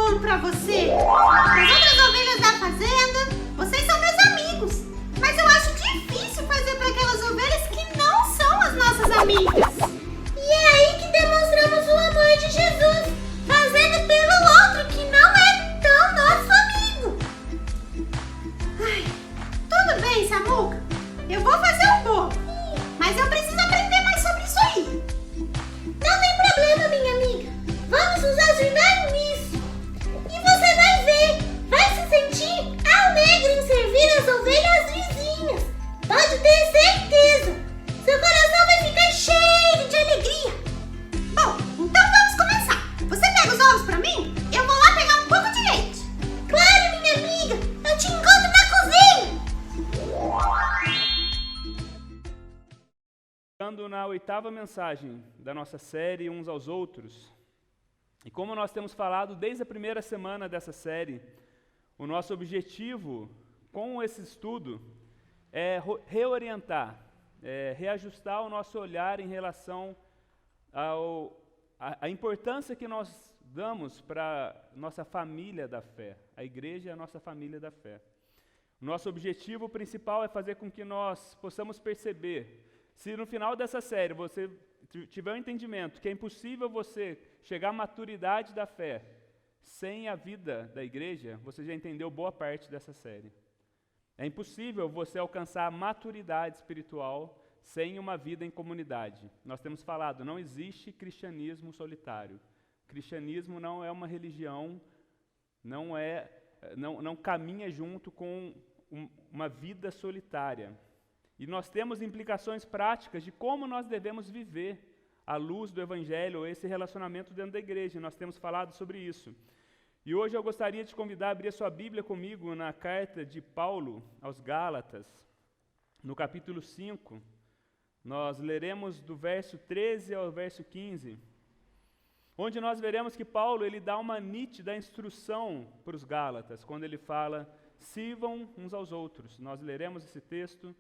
bolo pra você. As outras ovelhas da fazenda, vocês são meus amigos. Mas eu acho difícil fazer para aquelas ovelhas que não são as nossas amigas. E é aí que demonstramos o amor de Jesus, fazendo pelo outro que não é tão nosso amigo. Ai, tudo bem, Samuca. Eu vou fazer um bolo, mas eu preciso aprender mais sobre isso aí. Não tem problema, minha amiga. Vamos nos ajudar nisso. E você vai ver, vai se sentir alegre em servir as ovelhas vizinhas. Pode ter certeza. Seu coração vai ficar cheio de alegria. Bom, então vamos começar. Você pega os ovos pra mim? Eu vou lá pegar um pouco de leite. Claro, minha amiga. Eu te encontro na cozinha. Chegando na 8ª mensagem da nossa série Uns aos Outros, e como nós temos falado desde a primeira semana dessa série, o nosso objetivo com esse estudo é reorientar, reajustar o nosso olhar em relação à importância que nós damos para nossa família da fé. A igreja é a nossa família da fé. O nosso objetivo principal é fazer com que nós possamos perceber, se no final dessa série você tiver um entendimento que é impossível você chegar à maturidade da fé sem a vida da igreja, você já entendeu boa parte dessa série. É impossível você alcançar a maturidade espiritual sem uma vida em comunidade. Nós temos falado, não existe cristianismo solitário. Cristianismo não é uma religião, não caminha junto com uma vida solitária. E nós temos implicações práticas de como nós devemos viver à luz do Evangelho, esse relacionamento dentro da igreja. Nós temos falado sobre isso. E hoje eu gostaria de te convidar a abrir a sua Bíblia comigo na carta de Paulo aos Gálatas, no capítulo 5. Nós leremos do verso 13 ao verso 15, onde nós veremos que Paulo ele dá uma nítida instrução para os Gálatas, quando ele fala, sirvam uns aos outros. Nós leremos esse texto.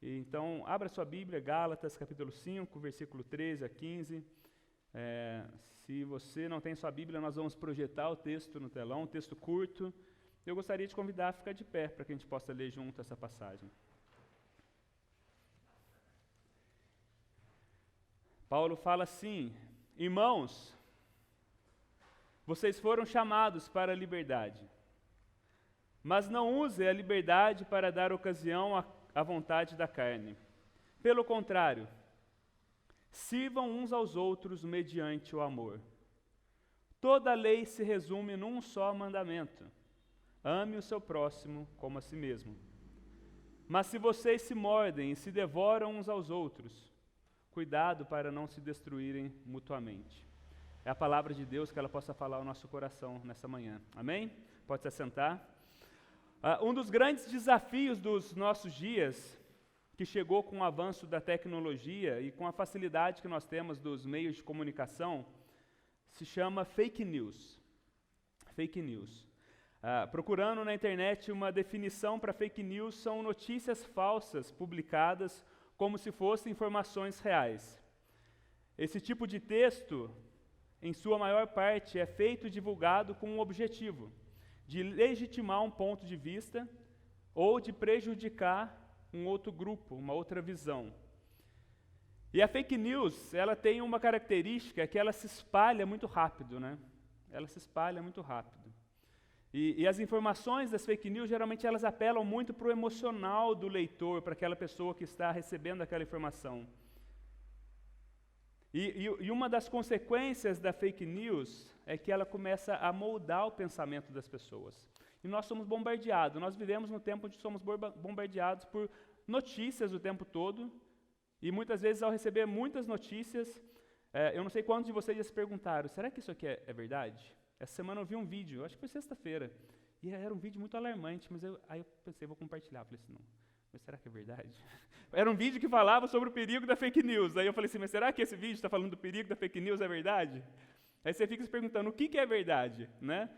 Então, abra sua Bíblia, Gálatas, capítulo 5, versículo 13 a 15. Se você não tem sua Bíblia, nós vamos projetar o texto no telão, um texto curto. Eu gostaria de te convidar a ficar de pé, para que a gente possa ler junto essa passagem. Paulo fala assim, irmãos, vocês foram chamados para a liberdade, mas não usem a liberdade para dar ocasião à vontade da carne. Pelo contrário, sirvam uns aos outros mediante o amor. Toda a lei se resume num só mandamento: ame o seu próximo como a si mesmo. Mas se vocês se mordem e se devoram uns aos outros, cuidado para não se destruírem mutuamente. É a palavra de Deus, que ela possa falar ao nosso coração nessa manhã. Amém? Pode se assentar. Um dos grandes desafios dos nossos dias, que chegou com o avanço da tecnologia e com a facilidade que nós temos dos meios de comunicação, se chama fake news. Fake news. Procurando na internet uma definição para fake news, são notícias falsas publicadas como se fossem informações reais. Esse tipo de texto, em sua maior parte, é feito e divulgado com um objetivo de legitimar um ponto de vista ou de prejudicar um outro grupo, uma outra visão. E a fake news, ela tem uma característica que ela se espalha muito rápido, né? Ela se espalha muito rápido. E as informações das fake news, geralmente elas apelam muito para o emocional do leitor, para aquela pessoa que está recebendo aquela informação. E uma das consequências da fake news é que ela começa a moldar o pensamento das pessoas. E nós somos bombardeados, nós vivemos num tempo onde somos bombardeados por notícias o tempo todo, e muitas vezes ao receber muitas notícias, eu não sei quantos de vocês já se perguntaram, será que isso aqui é verdade? Essa semana eu vi um vídeo, acho que foi sexta-feira, e era um vídeo muito alarmante, mas aí eu pensei, vou compartilhar, falei assim, não, mas será que é verdade? Era um vídeo que falava sobre o perigo da fake news, aí eu falei assim, mas será que esse vídeo está falando do perigo da fake news, é verdade? Aí você fica se perguntando, o que é verdade, né?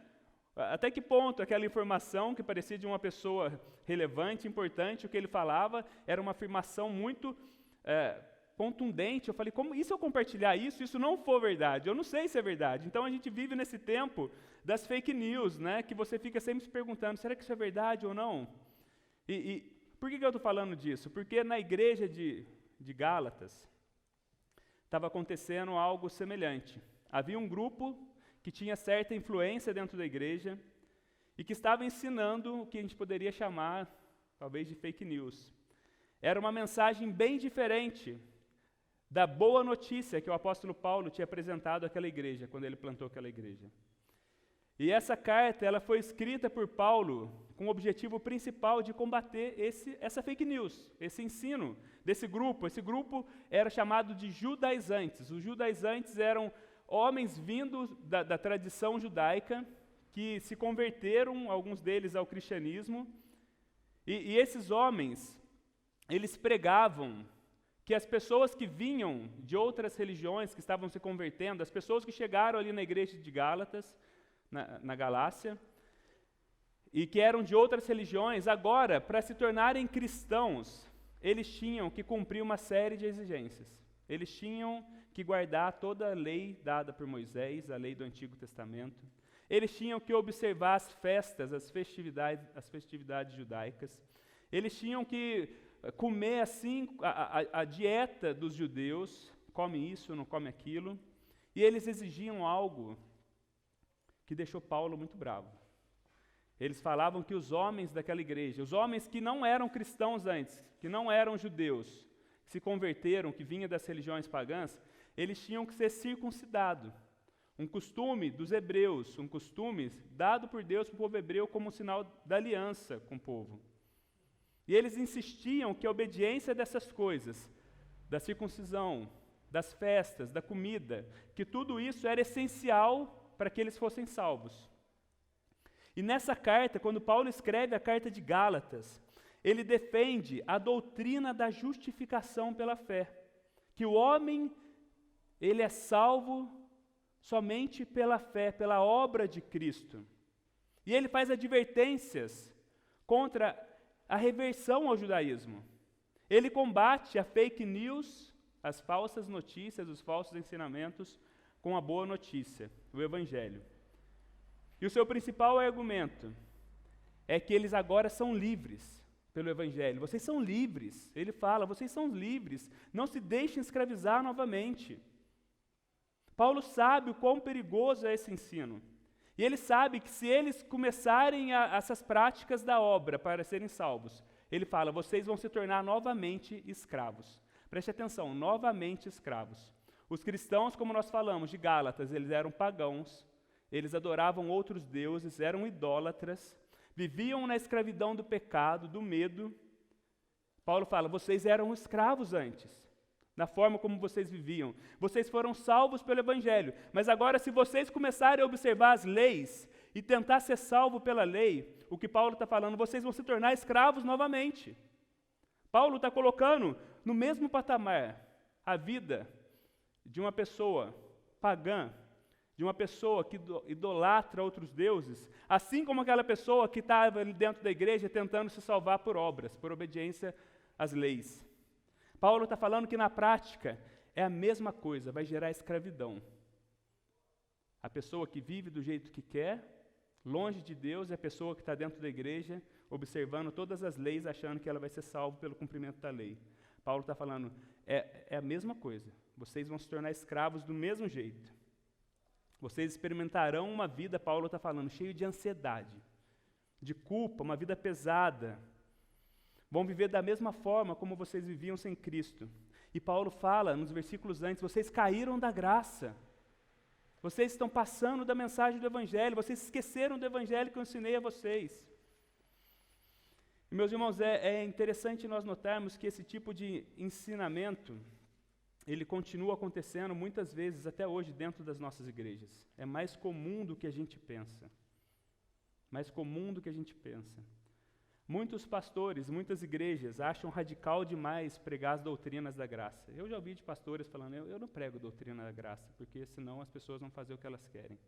Até que ponto aquela informação que parecia de uma pessoa relevante, importante, o que ele falava, era uma afirmação muito contundente. Eu falei, como isso eu compartilhar isso não for verdade? Eu não sei se é verdade. Então a gente vive nesse tempo das fake news, né? Que você fica sempre se perguntando, será que isso é verdade ou não? E por que eu estou falando disso? Porque na igreja de Gálatas estava acontecendo algo semelhante. Havia um grupo que tinha certa influência dentro da igreja e que estava ensinando o que a gente poderia chamar, talvez, de fake news. Era uma mensagem bem diferente da boa notícia que o apóstolo Paulo tinha apresentado àquela igreja, quando ele plantou aquela igreja. E essa carta, ela foi escrita por Paulo com o objetivo principal de combater essa fake news, esse ensino desse grupo. Esse grupo era chamado de judaizantes. Os judaizantes eram homens vindos da tradição judaica, que se converteram, alguns deles, ao cristianismo. E esses homens, eles pregavam que as pessoas que vinham de outras religiões, que estavam se convertendo, as pessoas que chegaram ali na igreja de Gálatas, na Galácia, e que eram de outras religiões, agora, para se tornarem cristãos, eles tinham que cumprir uma série de exigências. Eles tinham que guardar toda a lei dada por Moisés, a lei do Antigo Testamento. Eles tinham que observar as festas, as festividades judaicas. Eles tinham que comer assim a dieta dos judeus, come isso, não come aquilo. E eles exigiam algo que deixou Paulo muito bravo. Eles falavam que os homens daquela igreja, os homens que não eram cristãos antes, que não eram judeus, que se converteram, que vinham das religiões pagãs, eles tinham que ser circuncidados. Um costume dos hebreus, um costume dado por Deus para o povo hebreu como um sinal da aliança com o povo. E eles insistiam que a obediência dessas coisas, da circuncisão, das festas, da comida, que tudo isso era essencial para que eles fossem salvos. E nessa carta, quando Paulo escreve a carta de Gálatas, ele defende a doutrina da justificação pela fé, que o homem, ele é salvo somente pela fé, pela obra de Cristo. E ele faz advertências contra a reversão ao judaísmo. Ele combate a fake news, as falsas notícias, os falsos ensinamentos, com a boa notícia, o Evangelho. E o seu principal argumento é que eles agora são livres pelo Evangelho. Vocês são livres. Ele fala, vocês são livres. Não se deixem escravizar novamente. Paulo sabe o quão perigoso é esse ensino. E ele sabe que se eles começarem essas práticas da obra para serem salvos, ele fala, vocês vão se tornar novamente escravos. Preste atenção, novamente escravos. Os cristãos, como nós falamos, de Gálatas, eles eram pagãos, eles adoravam outros deuses, eram idólatras, viviam na escravidão do pecado, do medo. Paulo fala, vocês eram escravos antes, na forma como vocês viviam. Vocês foram salvos pelo Evangelho, mas agora se vocês começarem a observar as leis e tentar ser salvo pela lei, o que Paulo está falando, vocês vão se tornar escravos novamente. Paulo está colocando no mesmo patamar a vida de uma pessoa pagã, de uma pessoa que idolatra outros deuses, assim como aquela pessoa que estava ali dentro da igreja tentando se salvar por obras, por obediência às leis. Paulo está falando que na prática é a mesma coisa, vai gerar escravidão. A pessoa que vive do jeito que quer, longe de Deus, é a pessoa que está dentro da igreja, observando todas as leis, achando que ela vai ser salva pelo cumprimento da lei. Paulo está falando, é a mesma coisa. Vocês vão se tornar escravos do mesmo jeito. Vocês experimentarão uma vida, Paulo está falando, cheia de ansiedade, de culpa, uma vida pesada. Vão viver da mesma forma como vocês viviam sem Cristo. E Paulo fala nos versículos antes, vocês caíram da graça. Vocês estão passando da mensagem do Evangelho, vocês esqueceram do Evangelho que eu ensinei a vocês. E, meus irmãos, é interessante nós notarmos que esse tipo de ensinamento, ele continua acontecendo muitas vezes até hoje dentro das nossas igrejas. É mais comum do que a gente pensa. Mais comum do que a gente pensa. Muitos pastores, muitas igrejas acham radical demais pregar as doutrinas da graça. Eu já ouvi de pastores falando, eu não prego doutrina da graça, porque senão as pessoas vão fazer o que elas querem.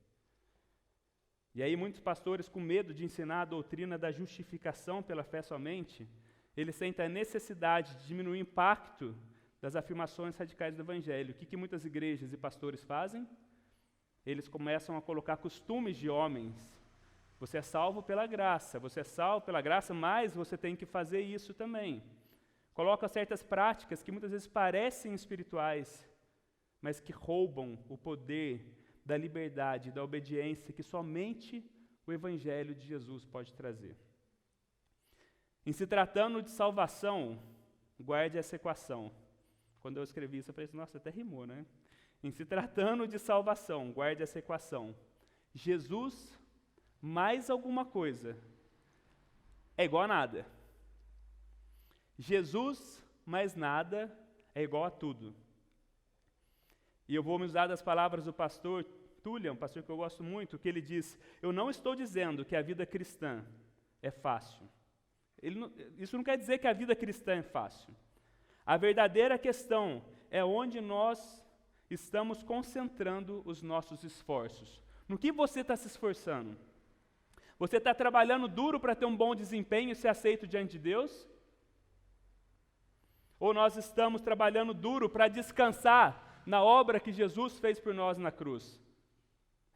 E aí muitos pastores, com medo de ensinar a doutrina da justificação pela fé somente, eles sentem a necessidade de diminuir o impacto das afirmações radicais do Evangelho. O que muitas igrejas e pastores fazem? Eles começam a colocar costumes de homens. Você é salvo pela graça, mas você tem que fazer isso também. Coloca certas práticas que muitas vezes parecem espirituais, mas que roubam o poder da liberdade, da obediência que somente o Evangelho de Jesus pode trazer. Em se tratando de salvação, guarde essa equação. Quando eu escrevi isso, eu falei assim, nossa, até rimou, né? Em se tratando de salvação, guarde essa equação. Jesus mais alguma coisa é igual a nada. Jesus mais nada é igual a tudo. E eu vou me usar das palavras do pastor Túlio, um pastor que eu gosto muito, que ele diz, eu não estou dizendo que a vida cristã é fácil. Isso não quer dizer que a vida cristã é fácil. A verdadeira questão é onde nós estamos concentrando os nossos esforços. No que você está se esforçando? Você está trabalhando duro para ter um bom desempenho e ser aceito diante de Deus? Ou nós estamos trabalhando duro para descansar na obra que Jesus fez por nós na cruz?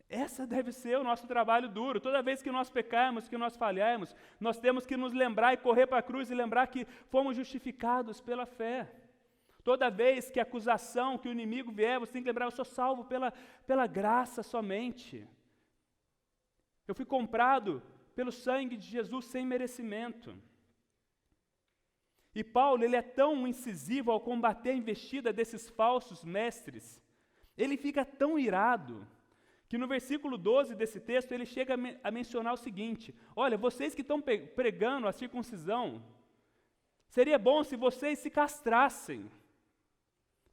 Essa deve ser o nosso trabalho duro. Toda vez que nós pecarmos, que nós falharmos, nós temos que nos lembrar e correr para a cruz e lembrar que fomos justificados pela fé. Toda vez que a acusação, que o inimigo vier, você tem que lembrar, eu sou salvo pela graça somente. Eu fui comprado pelo sangue de Jesus sem merecimento. E Paulo, ele é tão incisivo ao combater a investida desses falsos mestres, ele fica tão irado, que no versículo 12 desse texto, ele chega a mencionar o seguinte, olha, vocês que estão pregando a circuncisão, seria bom se vocês se castrassem.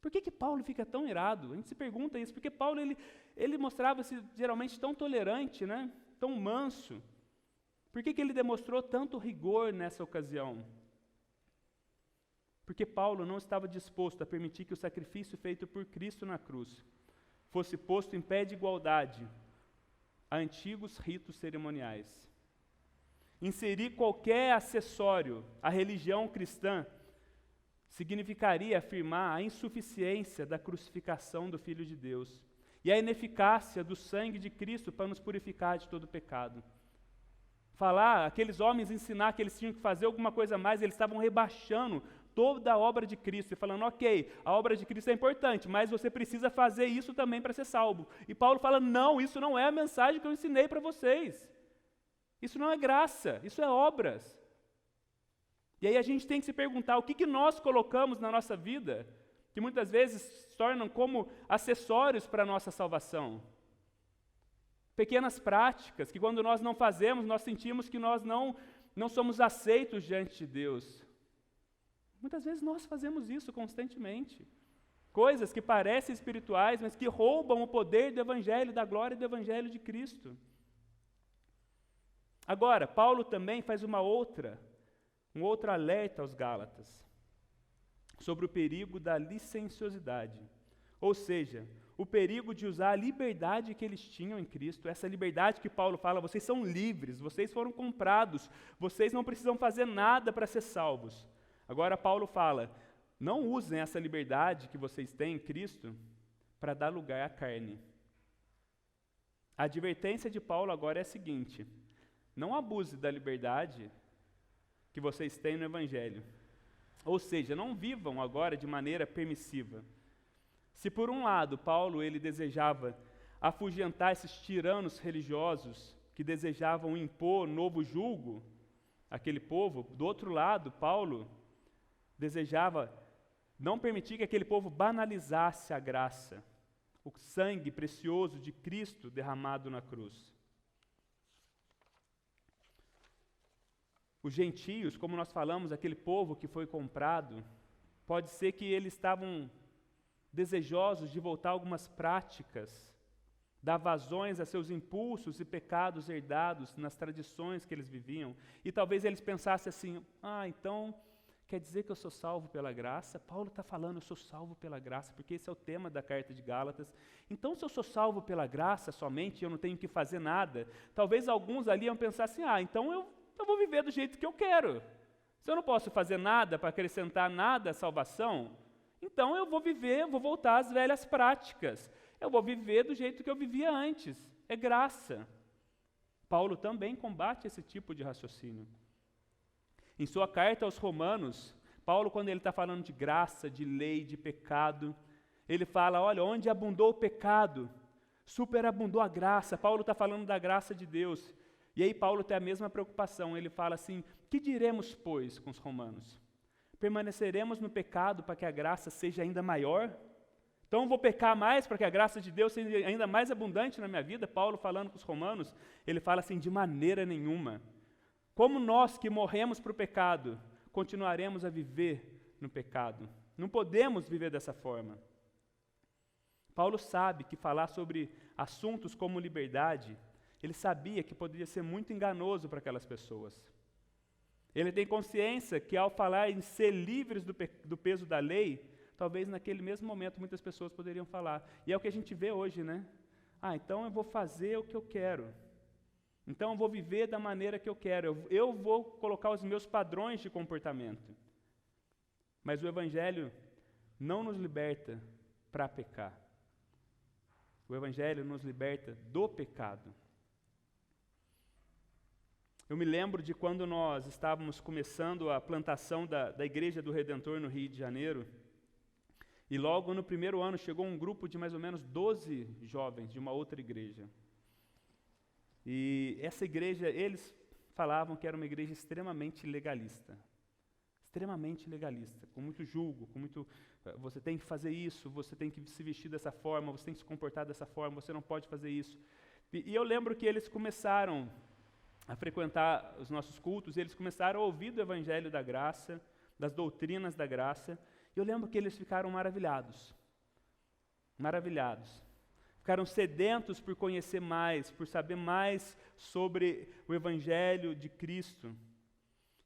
Por que Paulo fica tão irado? A gente se pergunta isso, porque Paulo, ele mostrava-se geralmente tão tolerante, né? Tão manso. Por que ele demonstrou tanto rigor nessa ocasião? Porque Paulo não estava disposto a permitir que o sacrifício feito por Cristo na cruz fosse posto em pé de igualdade a antigos ritos cerimoniais. Inserir qualquer acessório à religião cristã significaria afirmar a insuficiência da crucificação do Filho de Deus e a ineficácia do sangue de Cristo para nos purificar de todo pecado. Aqueles homens ensinar que eles tinham que fazer alguma coisa a mais, eles estavam rebaixando toda a obra de Cristo e falando, ok, a obra de Cristo é importante, mas você precisa fazer isso também para ser salvo. E Paulo fala, não, isso não é a mensagem que eu ensinei para vocês. Isso não é graça, isso é obras. E aí a gente tem que se perguntar, o que nós colocamos na nossa vida, que muitas vezes se tornam como acessórios para a nossa salvação. Pequenas práticas, que quando nós não fazemos, nós sentimos que nós não somos aceitos diante de Deus. Muitas vezes nós fazemos isso constantemente. Coisas que parecem espirituais, mas que roubam o poder do Evangelho, da glória do Evangelho de Cristo. Agora, Paulo também faz um outro alerta aos Gálatas, sobre o perigo da licenciosidade. Ou seja, o perigo de usar a liberdade que eles tinham em Cristo, essa liberdade que Paulo fala, vocês são livres, vocês foram comprados, vocês não precisam fazer nada para ser salvos. Agora Paulo fala, não usem essa liberdade que vocês têm em Cristo para dar lugar à carne. A advertência de Paulo agora é a seguinte, não abuse da liberdade que vocês têm no Evangelho. Ou seja, não vivam agora de maneira permissiva. Se por um lado Paulo ele desejava afugentar esses tiranos religiosos que desejavam impor novo julgo àquele povo, do outro lado Paulo desejava não permitir que aquele povo banalizasse a graça, o sangue precioso de Cristo derramado na cruz. Os gentios, como nós falamos, aquele povo que foi comprado, pode ser que eles estavam desejosos de voltar a algumas práticas, dar vazões a seus impulsos e pecados herdados nas tradições que eles viviam. E talvez eles pensassem assim, então quer dizer que eu sou salvo pela graça? Paulo está falando, eu sou salvo pela graça, porque esse é o tema da carta de Gálatas. Então, se eu sou salvo pela graça somente, eu não tenho que fazer nada, talvez alguns ali iam pensar assim, então eu vou viver do jeito que eu quero. Se eu não posso fazer nada para acrescentar nada à salvação, Então eu vou voltar às velhas práticas. Eu vou viver do jeito que eu vivia antes. É graça. Paulo também combate esse tipo de raciocínio. Em sua carta aos Romanos, Paulo, quando ele está falando de graça, de lei, de pecado, ele fala, olha, onde abundou o pecado, superabundou a graça. Paulo está falando da graça de Deus. E aí Paulo tem a mesma preocupação. Ele fala assim, que diremos, pois, com os romanos? Permaneceremos no pecado para que a graça seja ainda maior? Então eu vou pecar mais para que a graça de Deus seja ainda mais abundante na minha vida? Paulo falando com os romanos, ele fala assim, de maneira nenhuma. Como nós que morremos para o pecado, continuaremos a viver no pecado? Não podemos viver dessa forma. Paulo sabe que falar sobre assuntos como liberdade, ele sabia que poderia ser muito enganoso para aquelas pessoas. Ele tem consciência que ao falar em ser livres do peso da lei, talvez naquele mesmo momento muitas pessoas poderiam falar. E é o que a gente vê hoje, né? Então eu vou fazer o que eu quero. Então eu vou viver da maneira que eu quero. Eu vou colocar os meus padrões de comportamento. Mas o Evangelho não nos liberta para pecar. O Evangelho nos liberta do pecado. Eu me lembro de quando nós estávamos começando a plantação da Igreja do Redentor no Rio de Janeiro, e logo no primeiro ano chegou um grupo de mais ou menos 12 jovens de uma outra igreja. E essa igreja, eles falavam que era uma igreja extremamente legalista, com muito julgo, com muito, você tem que fazer isso, você tem que se vestir dessa forma, você tem que se comportar dessa forma, você não pode fazer isso. E eu lembro que eles começaram a frequentar os nossos cultos, e eles começaram a ouvir do Evangelho da Graça, das doutrinas da graça, e eu lembro que eles ficaram maravilhados. Ficaram sedentos por conhecer mais, por saber mais sobre o Evangelho de Cristo.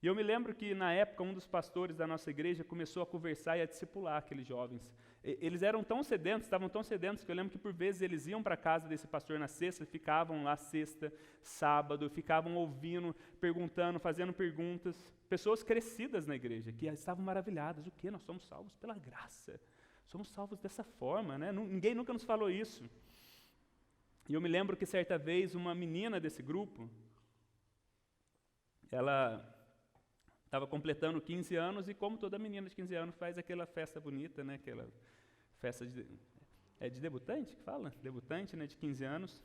E eu me lembro que, na época, um dos pastores da nossa igreja começou a conversar e a discipular aqueles jovens. Eles eram tão sedentos, estavam tão sedentos, que eu lembro que, por vezes, eles iam para a casa desse pastor na sexta, ficavam lá sexta, sábado, ficavam ouvindo, perguntando, fazendo perguntas. Pessoas crescidas na igreja, que estavam maravilhadas. O quê? Nós somos salvos pela graça. Somos salvos dessa forma, né? Ninguém nunca nos falou isso. E eu me lembro que, certa vez, uma menina desse grupo, ela estava completando 15 anos, e como toda menina de 15 anos faz aquela festa bonita, né? Aquela festa de debutante, que fala? Debutante, né? De 15 anos.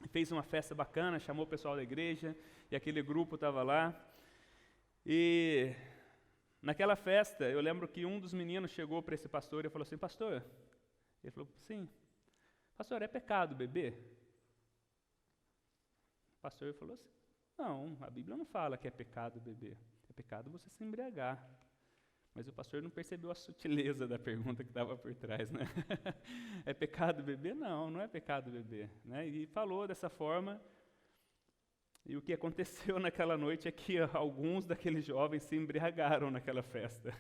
Fez uma festa bacana, chamou o pessoal da igreja, e aquele grupo estava lá. E naquela festa, eu lembro que um dos meninos chegou para esse pastor e falou assim, pastor, ele falou, sim, pastor, é pecado beber? O pastor falou assim, não, a Bíblia não fala que é pecado beber. É pecado você se embriagar. Mas o pastor não percebeu a sutileza da pergunta que estava por trás, né? É pecado beber? Não, não é pecado beber, né? E falou dessa forma, e o que aconteceu naquela noite é que alguns daqueles jovens se embriagaram naquela festa.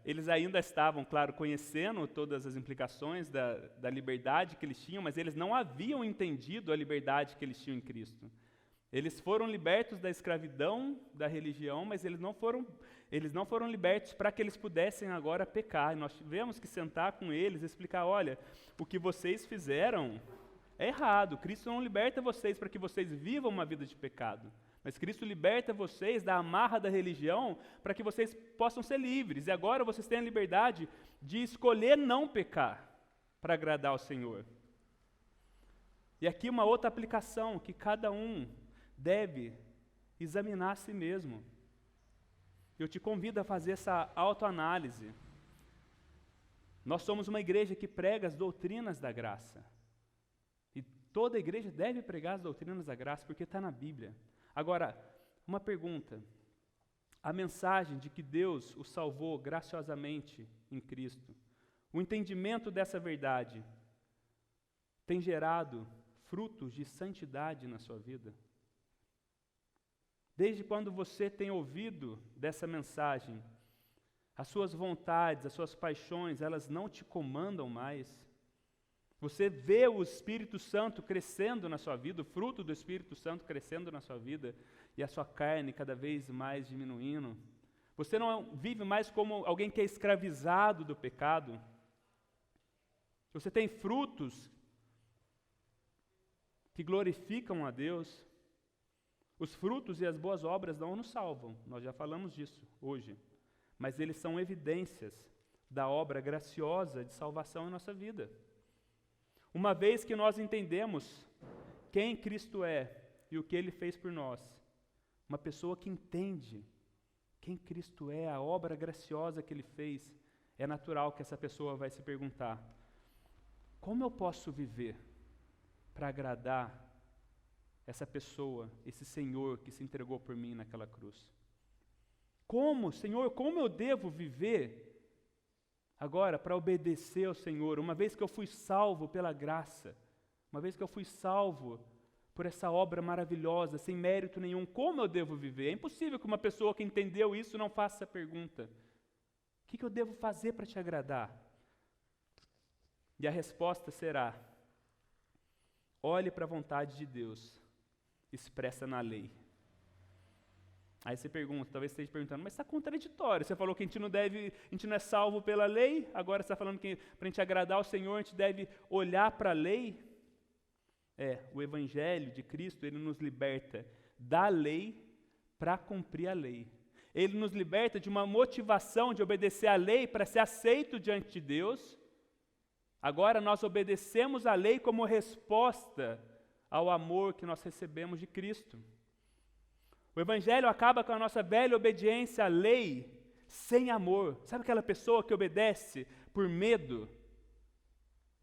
Eles ainda estavam, claro, conhecendo todas as implicações da liberdade que eles tinham, mas eles não haviam entendido a liberdade que eles tinham em Cristo. Eles foram libertos da escravidão da religião, mas eles não foram libertos para que eles pudessem agora pecar. E nós tivemos que sentar com eles e explicar, olha, o que vocês fizeram é errado. Cristo não liberta vocês para que vocês vivam uma vida de pecado, mas Cristo liberta vocês da amarra da religião para que vocês possam ser livres. E agora vocês têm a liberdade de escolher não pecar para agradar ao Senhor. E aqui uma outra aplicação, que cada um deve examinar a si mesmo. Eu te convido a fazer essa autoanálise. Nós somos uma igreja que prega as doutrinas da graça. E toda igreja deve pregar as doutrinas da graça, porque está na Bíblia. Agora, uma pergunta. A mensagem de que Deus o salvou graciosamente em Cristo, o entendimento dessa verdade, tem gerado frutos de santidade na sua vida? Desde quando você tem ouvido dessa mensagem, as suas vontades, as suas paixões, elas não te comandam mais? Você vê o Espírito Santo crescendo na sua vida, o fruto do Espírito Santo crescendo na sua vida, e a sua carne cada vez mais diminuindo? Você não vive mais como alguém que é escravizado do pecado. Você tem frutos que glorificam a Deus. Os frutos e as boas obras não nos salvam, nós já falamos disso hoje, mas eles são evidências da obra graciosa de salvação em nossa vida. Uma vez que nós entendemos quem Cristo é e o que Ele fez por nós, uma pessoa que entende quem Cristo é, a obra graciosa que Ele fez, é natural que essa pessoa vai se perguntar: como eu posso viver para agradar essa pessoa, esse Senhor que se entregou por mim naquela cruz? Como, Senhor, como eu devo viver agora para obedecer ao Senhor, uma vez que eu fui salvo pela graça, uma vez que eu fui salvo por essa obra maravilhosa, sem mérito nenhum, como eu devo viver? É impossível que uma pessoa que entendeu isso não faça essa pergunta. O que eu devo fazer para te agradar? E a resposta será: olhe para a vontade de Deus, expressa na lei. Aí você pergunta, talvez você esteja perguntando, mas está contraditório. Você falou que a gente não é salvo pela lei, agora você está falando que para a gente agradar ao Senhor, a gente deve olhar para a lei. O Evangelho de Cristo, ele nos liberta da lei para cumprir a lei. Ele nos liberta de uma motivação de obedecer à lei para ser aceito diante de Deus. Agora nós obedecemos à lei como resposta ao amor que nós recebemos de Cristo. O Evangelho acaba com a nossa velha obediência à lei sem amor. Sabe aquela pessoa que obedece por medo?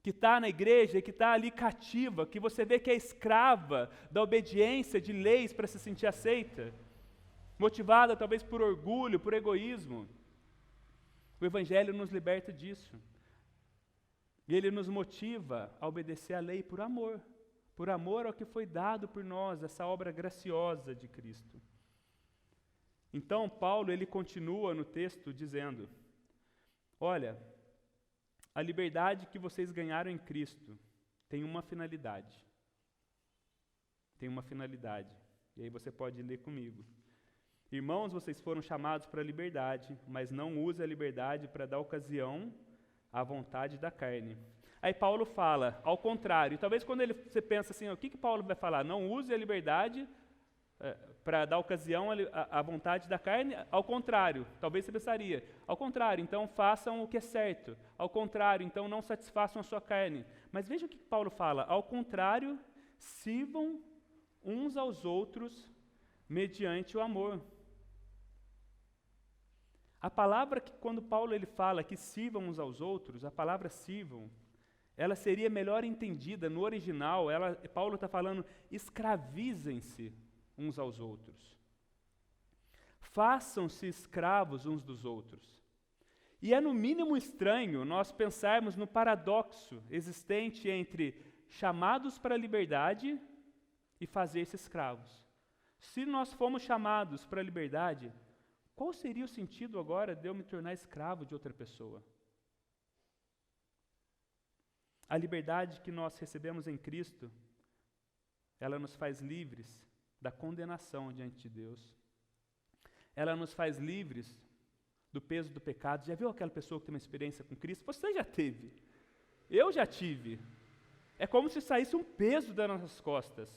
Que está na igreja, que está ali cativa, que você vê que é escrava da obediência de leis para se sentir aceita, motivada talvez por orgulho, por egoísmo. O Evangelho nos liberta disso. E ele nos motiva a obedecer à lei por amor ao que foi dado por nós, essa obra graciosa de Cristo. Então, Paulo, ele continua no texto dizendo: olha, a liberdade que vocês ganharam em Cristo tem uma finalidade. Tem uma finalidade. E aí você pode ler comigo. Irmãos, vocês foram chamados para a liberdade, mas não use a liberdade para dar ocasião à vontade da carne. Aí Paulo fala, ao contrário. Talvez quando você pensa assim, o que Paulo vai falar? Não use a liberdade para dar ocasião à vontade da carne. Ao contrário, talvez você pensaria, ao contrário, então façam o que é certo. Ao contrário, então não satisfaçam a sua carne. Mas veja o que Paulo fala, ao contrário, sirvam uns aos outros mediante o amor. A palavra que quando Paulo ele fala que sirvam uns aos outros, a palavra sirvam, ela seria melhor entendida no original, Paulo está falando, escravizem-se uns aos outros. Façam-se escravos uns dos outros. E é no mínimo estranho nós pensarmos no paradoxo existente entre chamados para a liberdade e fazer-se escravos. Se nós fomos chamados para a liberdade, qual seria o sentido agora de eu me tornar escravo de outra pessoa? A liberdade que nós recebemos em Cristo, ela nos faz livres da condenação diante de Deus. Ela nos faz livres do peso do pecado. Já viu aquela pessoa que tem uma experiência com Cristo? Você já teve. Eu já tive. É como se saísse um peso das nossas costas.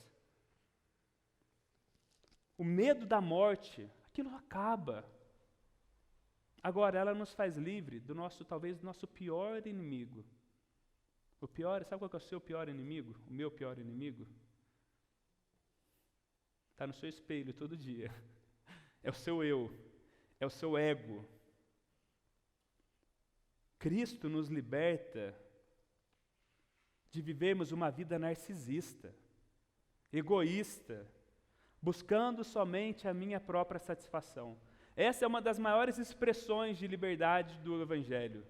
O medo da morte, aquilo acaba. Agora, ela nos faz livre do talvez do nosso pior inimigo. O pior, sabe qual que é o seu pior inimigo? O meu pior inimigo? Está no seu espelho todo dia. É o seu eu, é o seu ego. Cristo nos liberta de vivermos uma vida narcisista, egoísta, buscando somente a minha própria satisfação. Essa é uma das maiores expressões de liberdade do Evangelho.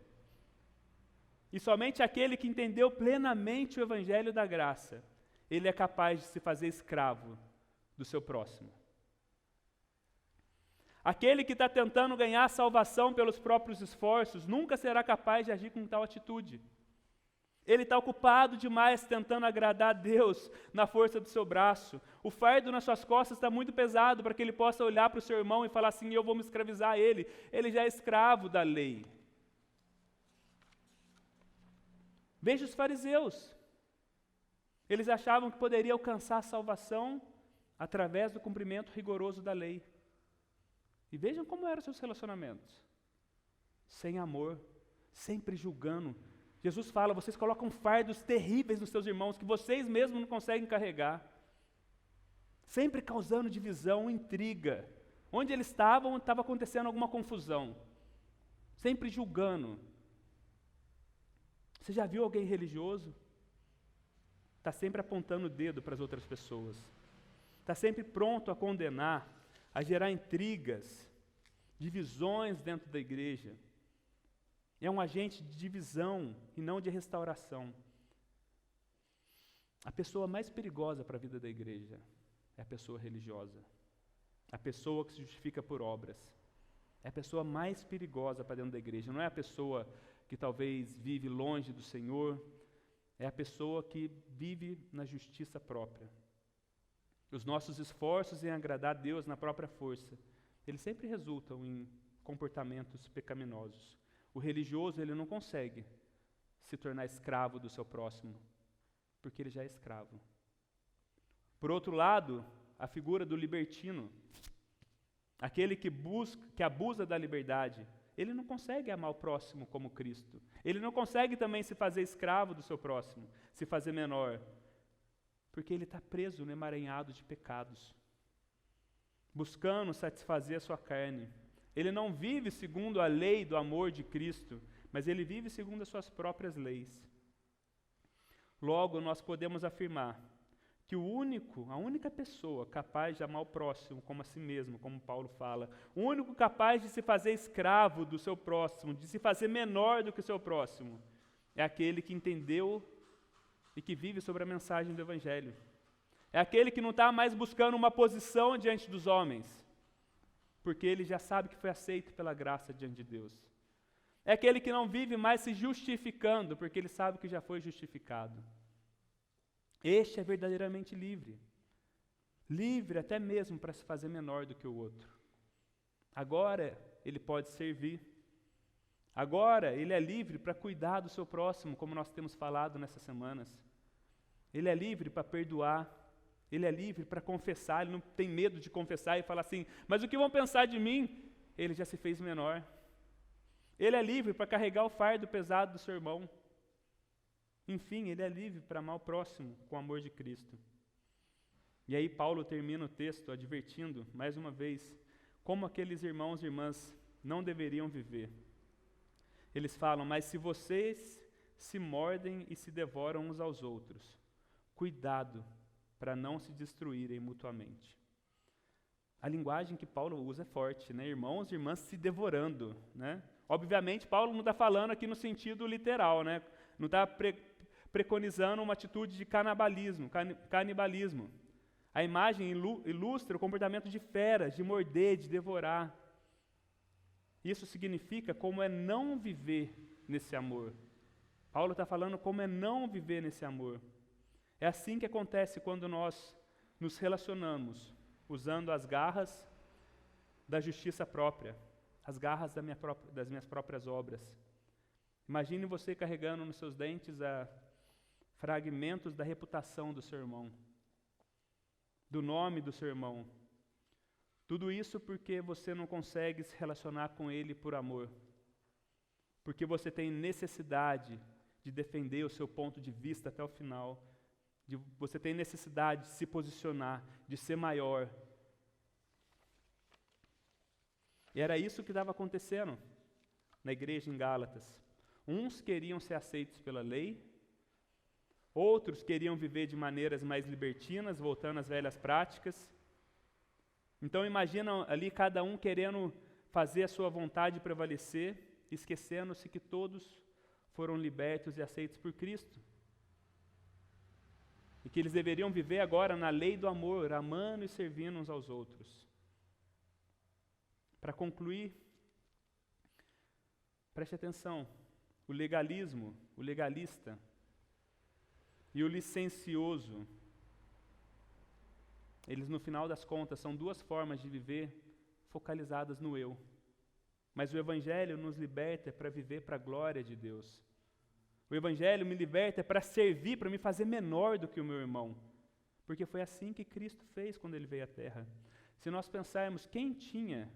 E somente aquele que entendeu plenamente o Evangelho da graça, ele é capaz de se fazer escravo do seu próximo. Aquele que está tentando ganhar a salvação pelos próprios esforços, nunca será capaz de agir com tal atitude. Ele está ocupado demais tentando agradar a Deus na força do seu braço. O fardo nas suas costas está muito pesado para que ele possa olhar para o seu irmão e falar assim: eu vou me escravizar a ele. Ele já é escravo da lei. Veja os fariseus. Eles achavam que poderia alcançar a salvação através do cumprimento rigoroso da lei. E vejam como eram seus relacionamentos. Sem amor, sempre julgando. Jesus fala: vocês colocam fardos terríveis nos seus irmãos que vocês mesmos não conseguem carregar. Sempre causando divisão, intriga. Onde eles estavam, estava acontecendo alguma confusão. Sempre julgando. Você já viu alguém religioso? Está sempre apontando o dedo para as outras pessoas. Está sempre pronto a condenar, a gerar intrigas, divisões dentro da igreja. É um agente de divisão e não de restauração. A pessoa mais perigosa para a vida da igreja é a pessoa religiosa. A pessoa que se justifica por obras. É a pessoa mais perigosa para dentro da igreja. Não é a pessoa que talvez vive longe do Senhor. É a pessoa que vive na justiça própria. Os nossos esforços em agradar a Deus na própria força, eles sempre resultam em comportamentos pecaminosos. O religioso, ele não consegue se tornar escravo do seu próximo, porque ele já é escravo. Por outro lado, a figura do libertino, aquele que abusa da liberdade, ele não consegue amar o próximo como Cristo. Ele não consegue também se fazer escravo do seu próximo, se fazer menor, porque ele está preso no emaranhado de pecados, buscando satisfazer a sua carne. Ele não vive segundo a lei do amor de Cristo, mas ele vive segundo as suas próprias leis. Logo, nós podemos afirmar que a única pessoa capaz de amar o próximo como a si mesmo, como Paulo fala, o único capaz de se fazer escravo do seu próximo, de se fazer menor do que o seu próximo, é aquele que entendeu e que vive sobre a mensagem do Evangelho. É aquele que não está mais buscando uma posição diante dos homens, porque ele já sabe que foi aceito pela graça diante de Deus. É aquele que não vive mais se justificando, porque ele sabe que já foi justificado. Este é verdadeiramente livre. Livre até mesmo para se fazer menor do que o outro. Agora ele pode servir. Agora ele é livre para cuidar do seu próximo, como nós temos falado nessas semanas. Ele é livre para perdoar. Ele é livre para confessar. Ele não tem medo de confessar e falar assim: mas o que vão pensar de mim? Ele já se fez menor. Ele é livre para carregar o fardo pesado do seu irmão. Enfim, ele é livre para amar o próximo com o amor de Cristo. E aí Paulo termina o texto advertindo, mais uma vez, como aqueles irmãos e irmãs não deveriam viver. Eles falam: mas se vocês se mordem e se devoram uns aos outros, cuidado para não se destruírem mutuamente. A linguagem que Paulo usa é forte, né? Irmãos e irmãs se devorando, né? Obviamente, Paulo não está falando aqui no sentido literal, né? Não está preconizando uma atitude de canibalismo. A imagem ilustra o comportamento de feras, de morder, de devorar. Isso significa como é não viver nesse amor. Paulo está falando como é não viver nesse amor. É assim que acontece quando nós nos relacionamos, usando as garras da justiça própria, as garras das minhas próprias obras. Imagine você carregando nos seus dentes fragmentos da reputação do seu irmão, do nome do seu irmão. Tudo isso porque você não consegue se relacionar com ele por amor, porque você tem necessidade de defender o seu ponto de vista até o final, você tem necessidade de se posicionar, de ser maior. E era isso que estava acontecendo na igreja em Gálatas. Uns queriam ser aceitos pela lei, outros queriam viver de maneiras mais libertinas, voltando às velhas práticas. Então imagina ali cada um querendo fazer a sua vontade prevalecer, esquecendo-se que todos foram libertos e aceitos por Cristo. E que eles deveriam viver agora na lei do amor, amando e servindo uns aos outros. Para concluir, preste atenção, o legalista, e o licencioso, eles no final das contas são duas formas de viver focalizadas no eu. Mas o Evangelho nos liberta para viver para a glória de Deus. O Evangelho me liberta para servir, para me fazer menor do que o meu irmão. Porque foi assim que Cristo fez quando Ele veio à Terra. Se nós pensarmos quem tinha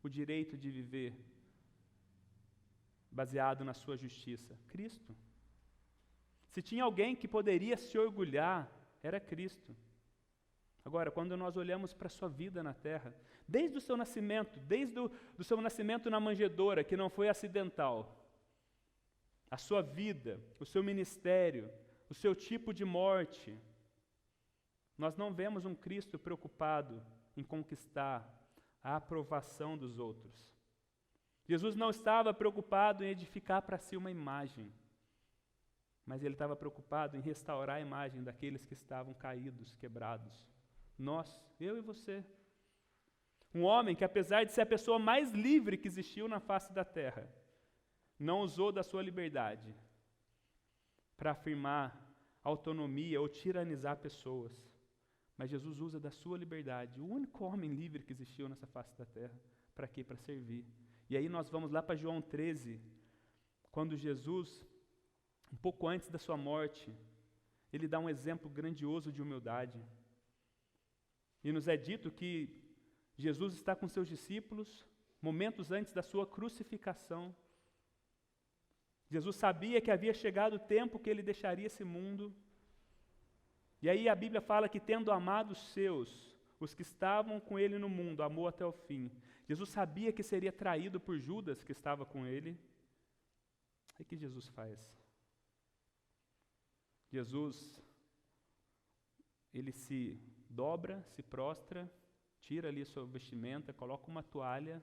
o direito de viver baseado na sua justiça? Cristo. Se tinha alguém que poderia se orgulhar, era Cristo. Agora, quando nós olhamos para a sua vida na terra, desde o seu nascimento, desde do seu nascimento na manjedoura, que não foi acidental, a sua vida, o seu ministério, o seu tipo de morte, nós não vemos um Cristo preocupado em conquistar a aprovação dos outros. Jesus não estava preocupado em edificar para si uma imagem, mas Ele estava preocupado em restaurar a imagem daqueles que estavam caídos, quebrados. Nós, eu e você. Um homem que, apesar de ser a pessoa mais livre que existiu na face da terra, não usou da sua liberdade para afirmar autonomia ou tiranizar pessoas. Mas Jesus usa da sua liberdade, o único homem livre que existiu nessa face da terra. Para quê? Para servir. E aí nós vamos lá para João 13, quando Jesus, um pouco antes da sua morte, Ele dá um exemplo grandioso de humildade. E nos é dito que Jesus está com seus discípulos, momentos antes da sua crucificação. Jesus sabia que havia chegado o tempo que Ele deixaria esse mundo. E aí a Bíblia fala que, tendo amado os seus, os que estavam com Ele no mundo, amou até o fim. Jesus sabia que seria traído por Judas, que estava com Ele. O que Jesus faz? Jesus, Ele se dobra, se prostra, tira ali a sua vestimenta, coloca uma toalha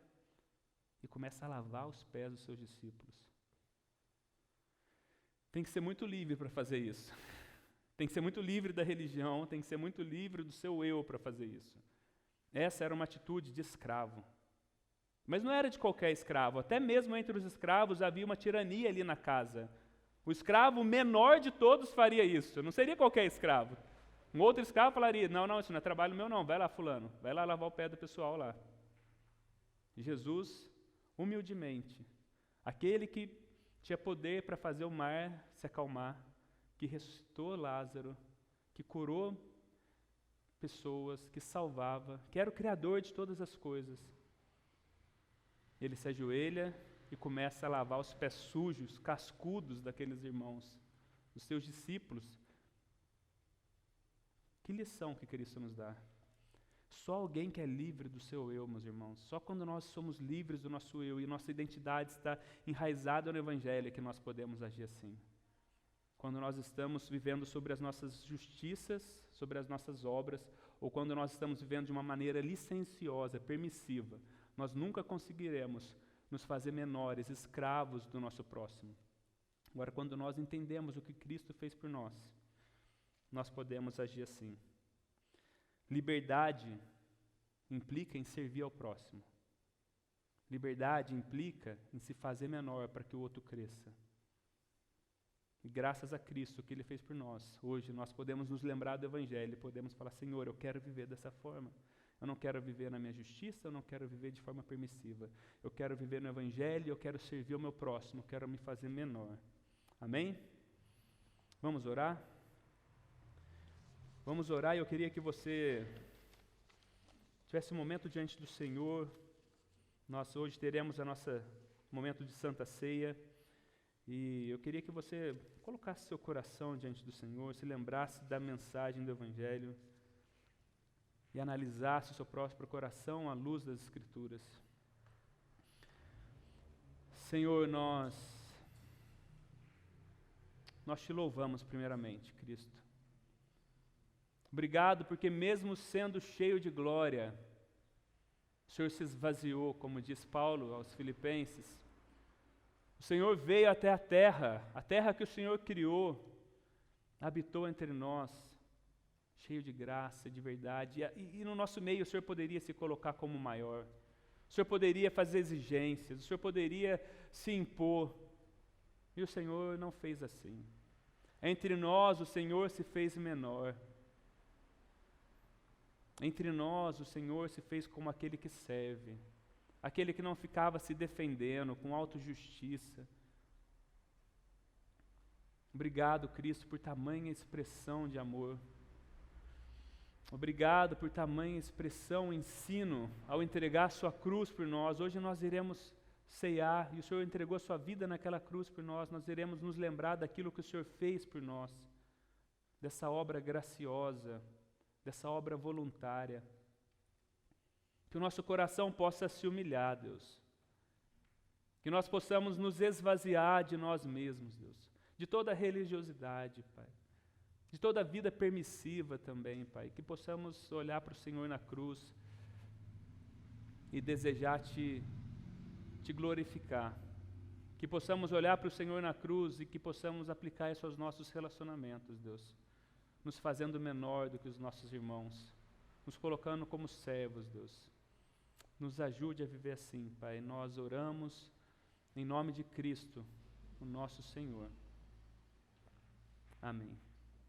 e começa a lavar os pés dos seus discípulos. Tem que ser muito livre para fazer isso. Tem que ser muito livre da religião, tem que ser muito livre do seu eu para fazer isso. Essa era uma atitude de escravo. Mas não era de qualquer escravo, até mesmo entre os escravos havia uma tirania ali na casa. O escravo menor de todos faria isso, não seria qualquer escravo. Um outro escravo falaria, não, isso não é trabalho meu não, vai lá fulano, vai lá lavar o pé do pessoal lá. Jesus, humildemente, aquele que tinha poder para fazer o mar se acalmar, que ressuscitou Lázaro, que curou pessoas, que salvava, que era o Criador de todas as coisas. Ele se ajoelha e começa a lavar os pés sujos, cascudos daqueles irmãos, dos seus discípulos. Que lição que Cristo nos dá. Só alguém que é livre do seu eu, meus irmãos, só quando nós somos livres do nosso eu e nossa identidade está enraizada no Evangelho é que nós podemos agir assim. Quando nós estamos vivendo sobre as nossas justiças, sobre as nossas obras, ou quando nós estamos vivendo de uma maneira licenciosa, permissiva, nós nunca conseguiremos nos fazer menores, escravos do nosso próximo. Agora, quando nós entendemos o que Cristo fez por nós podemos agir assim. Liberdade implica em servir ao próximo. Liberdade implica em se fazer menor para que o outro cresça. E graças a Cristo, o que Ele fez por nós, hoje nós podemos nos lembrar do Evangelho, podemos falar, Senhor, eu quero viver dessa forma. Eu não quero viver na minha justiça, eu não quero viver de forma permissiva. Eu quero viver no Evangelho, eu quero servir o meu próximo, eu quero me fazer menor. Amém? Vamos orar? Vamos orar e eu queria que você tivesse um momento diante do Senhor. Nós hoje teremos nosso momento de Santa Ceia. E eu queria que você colocasse seu coração diante do Senhor, se lembrasse da mensagem do Evangelho e analisasse o seu próprio coração à luz das Escrituras. Senhor, nós te louvamos primeiramente, Cristo. Obrigado porque mesmo sendo cheio de glória, o Senhor se esvaziou, como diz Paulo aos Filipenses. O Senhor veio até a terra que o Senhor criou, habitou entre nós, cheio de graça, de verdade, e no nosso meio o Senhor poderia se colocar como maior, o Senhor poderia fazer exigências, o Senhor poderia se impor, e o Senhor não fez assim. Entre nós o Senhor se fez menor. Entre nós o Senhor se fez como aquele que serve, aquele que não ficava se defendendo com autojustiça. Obrigado, Cristo, por tamanha expressão de amor. Obrigado por tamanha expressão, ensino, ao entregar sua cruz por nós. Hoje nós iremos ceiar, e o Senhor entregou a sua vida naquela cruz por nós. Nós iremos nos lembrar daquilo que o Senhor fez por nós, dessa obra graciosa, dessa obra voluntária. Que o nosso coração possa se humilhar, Deus. Que nós possamos nos esvaziar de nós mesmos, Deus. De toda a religiosidade, Pai. De toda a vida permissiva também, Pai. Que possamos olhar para o Senhor na cruz e desejar Te glorificar. Que possamos olhar para o Senhor na cruz e que possamos aplicar isso aos nossos relacionamentos, Deus. Nos fazendo menor do que os nossos irmãos. Nos colocando como servos, Deus. Nos ajude a viver assim, Pai. Nós oramos em nome de Cristo, o nosso Senhor. Amém.